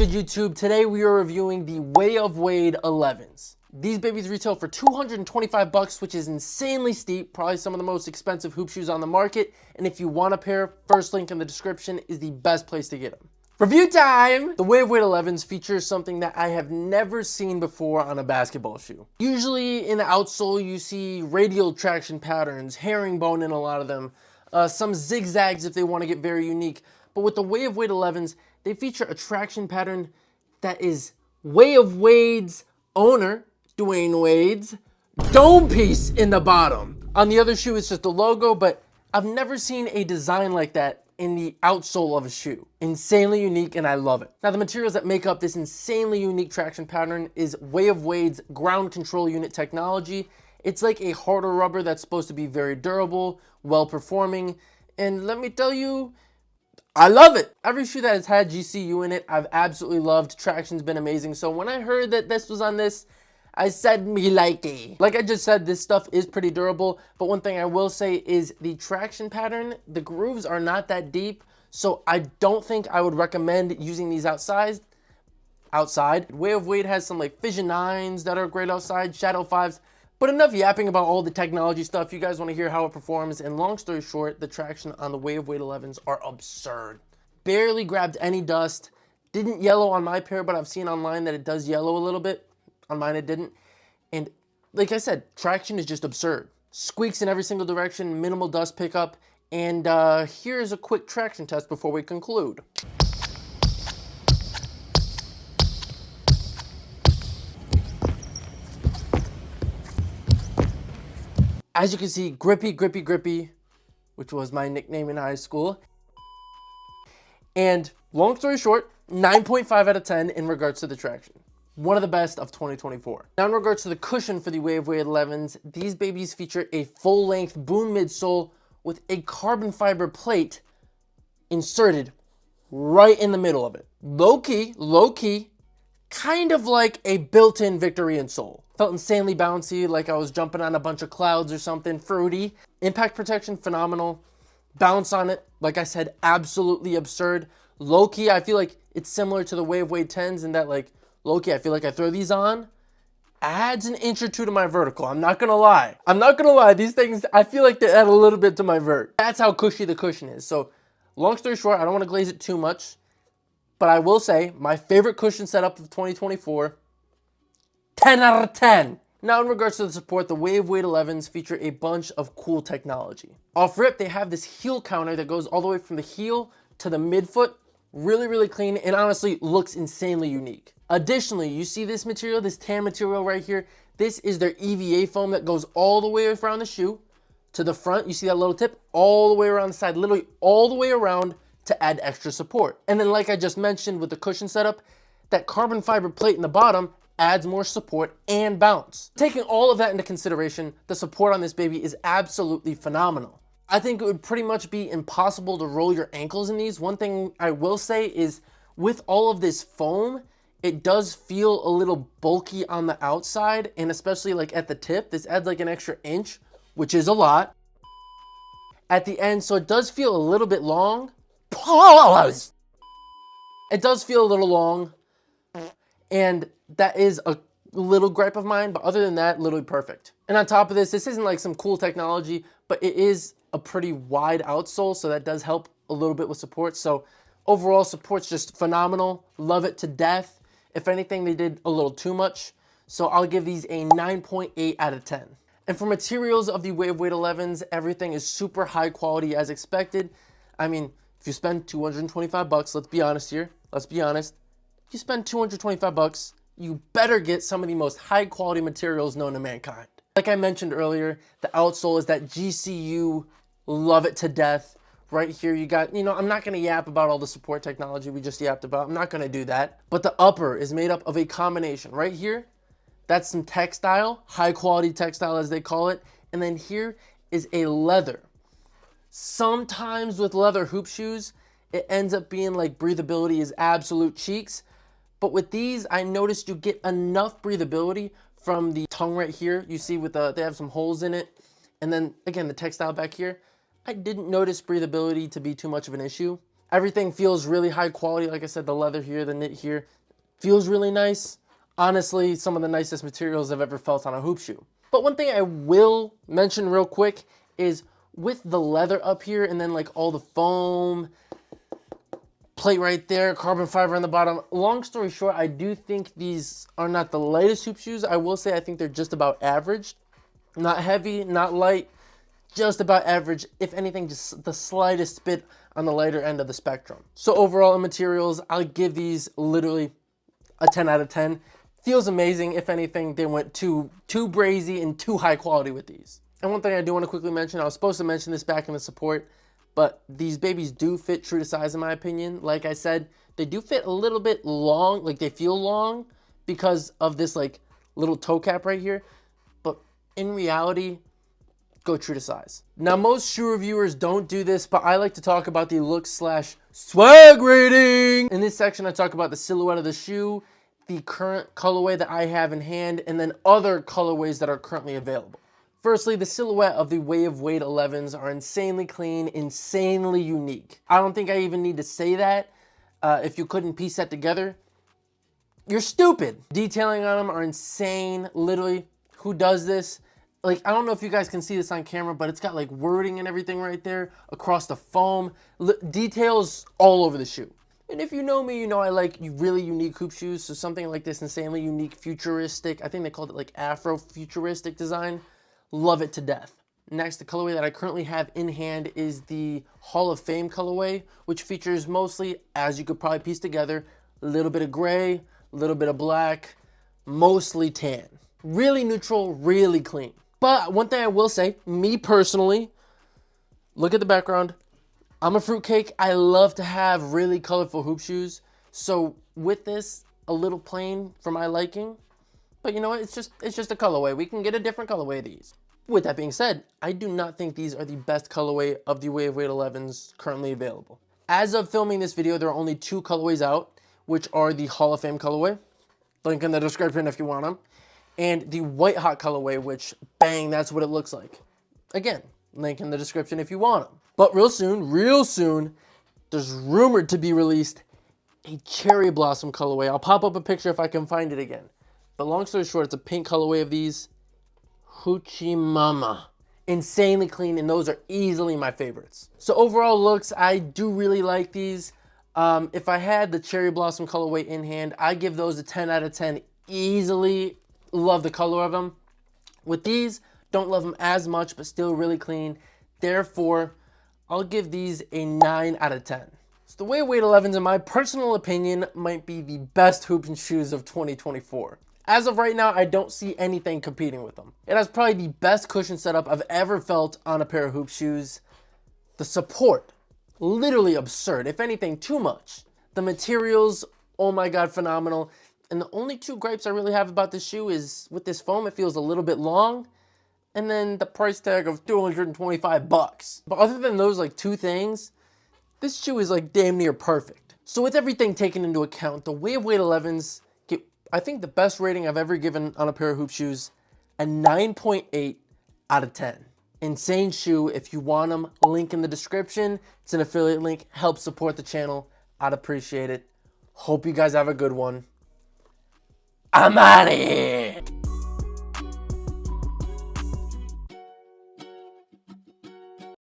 good, YouTube? Today we are reviewing the Way of Wade 11s. These babies retail for 225 bucks, which is insanely steep, probably some of the most expensive hoop shoes on the market. And if you want a pair, first link in the description is the best place to get them. Review time! The Way of Wade 11s features something that I have never seen before on a basketball shoe. Usually in the outsole, you see radial traction patterns, herringbone in a lot of them, some zigzags if they want to get very unique. But with the Way of Wade 11s, they feature a traction pattern that is Way of Wade's owner, Dwayne Wade's, dome piece in the bottom. On the other shoe, it's just a logo, but I've never seen a design like that in the outsole of a shoe. Insanely unique, and I love it. Now, the materials that make up this insanely unique traction pattern is Way of Wade's ground control unit technology. It's like a harder rubber that's supposed to be very durable, well-performing, and let me tell you, I love it. Every shoe that has had GCU in it, I've absolutely loved. Traction's been amazing. So when I heard that this was on this, I said me likey. Like I just said, this stuff is pretty durable, but one thing I will say is the traction pattern, the grooves are not that deep, so I don't think I would recommend using these outside. Way of Wade has some like Fission 9s that are great outside, Shadow 5s, but enough yapping about all the technology stuff. You guys want to hear how it performs, and long story short, the traction on the Way of Wade 11s are absurd. Barely grabbed any dust, didn't yellow on my pair, but I've seen online that it does yellow a little bit. On mine it didn't. And like I said, traction is just absurd. Squeaks in every single direction, minimal dust pickup, and here's a quick traction test before we conclude. As you can see, grippy, grippy, grippy, which was my nickname in high school. And long story short, 9.5 out of 10 in regards to the traction. One of the best of 2024. Now in regards to the cushion for the Way of Wade 11s, these babies feature a full-length Boon midsole with a carbon fiber plate inserted right in the middle of it. Low-key, kind of like a built-in Victory insole. Felt insanely bouncy, like I was jumping on a bunch of clouds or something, fruity. Impact protection, phenomenal. Bounce on it, like I said, absolutely absurd. Low-key, I feel like it's similar to the Way of Wade 10s in that, like, low-key, I feel like I throw these on, adds an inch or two to my vertical. I'm not gonna lie. These things, I feel like they add a little bit to my vert. That's how cushy the cushion is. So, long story short, I don't want to glaze it too much, but I will say, my favorite cushion setup of 2024, 10 out of 10. Now, in regards to the support, the Way of Wade 11s feature a bunch of cool technology. Off rip, they have this heel counter that goes all the way from the heel to the midfoot. Really, really clean, and honestly looks insanely unique. Additionally, you see this material, this tan material right here. This is their EVA foam that goes all the way around the shoe to the front. You see that little tip all the way around the side, literally all the way around to add extra support. And then like I just mentioned with the cushion setup, that carbon fiber plate in the bottom adds more support and bounce. Taking all of that into consideration, the support on this baby is absolutely phenomenal. I think it would pretty much be impossible to roll your ankles in these. One thing I will say is with all of this foam, it does feel a little bulky on the outside, and especially like at the tip, this adds like an extra inch, which is a lot. At the end, so it does feel a little bit long. Pause! It does feel a little long, and that is a little gripe of mine, but other than that, literally perfect. And on top of this isn't like some cool technology, but it is a pretty wide outsole, so that does help a little bit with support. So overall, support's just phenomenal. Love it to death. If anything, they did a little too much. So I'll give these a 9.8 out of 10. And for materials of the Way of Wade 11s, everything is super high quality as expected. I mean, if you spend 225 bucks, let's be honest here. Let's be honest. If you spend 225 bucks, you better get some of the most high quality materials known to mankind. Like I mentioned earlier, the outsole is that GCU, love it to death. Right here you got, I'm not going to yap about all the support technology we just yapped about. I'm not going to do that. But the upper is made up of a combination. Right here, that's some textile, high quality textile as they call it. And then here is a leather. Sometimes with leather hoop shoes, it ends up being like breathability is absolute cheeks. But with these, I noticed you get enough breathability from the tongue right here. You see with they have some holes in it. And then again, the textile back here. I didn't notice breathability to be too much of an issue. Everything feels really high quality. Like I said, the leather here, the knit here, feels really nice. Honestly, some of the nicest materials I've ever felt on a hoop shoe. But one thing I will mention real quick is with the leather up here and then like all the foam, plate right there, carbon fiber on the bottom. Long story short, I do think these are not the lightest hoop shoes. I will say I think they're just about average. Not heavy, not light, just about average. If anything, just the slightest bit on the lighter end of the spectrum. So overall in materials, I'll give these literally a 10 out of 10. Feels amazing. If anything, they went too brazy and too high quality with these. And one thing I do want to quickly mention, I was supposed to mention this back in the support, but these babies do fit true to size in my opinion. Like I said, they do fit a little bit long, like they feel long because of this like little toe cap right here. But in reality, go true to size. Now, most shoe reviewers don't do this, but I like to talk about the look / swag rating. In this section, I talk about the silhouette of the shoe, the current colorway that I have in hand, and then other colorways that are currently available. Firstly, the silhouette of the Wave Weight 11s are insanely clean, insanely unique. I don't think I even need to say that. If you couldn't piece that together, you're stupid. Detailing on them are insane. Literally, who does this? Like, I don't know if you guys can see this on camera, but it's got like wording and everything right there across the foam. Details all over the shoe. And if you know me, you know I like really unique hoop shoes. So something like this insanely unique, futuristic, I think they called it like Afro-futuristic design. Love it to death. Next, the colorway that I currently have in hand is the Hall of Fame colorway, which features mostly, as you could probably piece together, a little bit of gray, a little bit of black, mostly tan. Really neutral, really clean. But one thing I will say, me personally, look at the background. I'm a fruitcake. I love to have really colorful hoop shoes. So with this, a little plain for my liking. But you know what? It's just a colorway. We can get a different colorway of these. With that being said, I do not think these are the best colorway of the Wave Weight 11s currently available. As of filming this video, there are only 2 colorways out, which are the Hall of Fame colorway. Link in the description if you want them. And the White Hot colorway, which, bang, that's what it looks like. Again, link in the description if you want them. But real soon, there's rumored to be released a Cherry Blossom colorway. I'll pop up a picture if I can find it again. But long story short, it's a pink colorway of these. Hoochie Mama. Insanely clean, and those are easily my favorites. So overall looks, I do really like these. If I had the Cherry Blossom colorway in hand, I give those a 10 out of 10 easily. Love the color of them. With these, don't love them as much, but still really clean. Therefore, I'll give these a 9 out of 10. So the Wave Weight 11s, in my personal opinion, might be the best hoop and shoes of 2024. As of right now, I don't see anything competing with them. It has probably the best cushion setup I've ever felt on a pair of hoop shoes. The support, literally absurd. If anything, too much. The materials, oh my God, phenomenal. And the only 2 gripes I really have about this shoe is with this foam, it feels a little bit long. And then the price tag of $225. But other than those like 2 things, this shoe is like damn near perfect. So with everything taken into account, the Wave Weight 11s get, I think, the best rating I've ever given on a pair of hoop shoes, a 9.8 out of 10. Insane shoe. If you want them, link in the description. It's an affiliate link. Help support the channel. I'd appreciate it. Hope you guys have a good one. I'm out of here.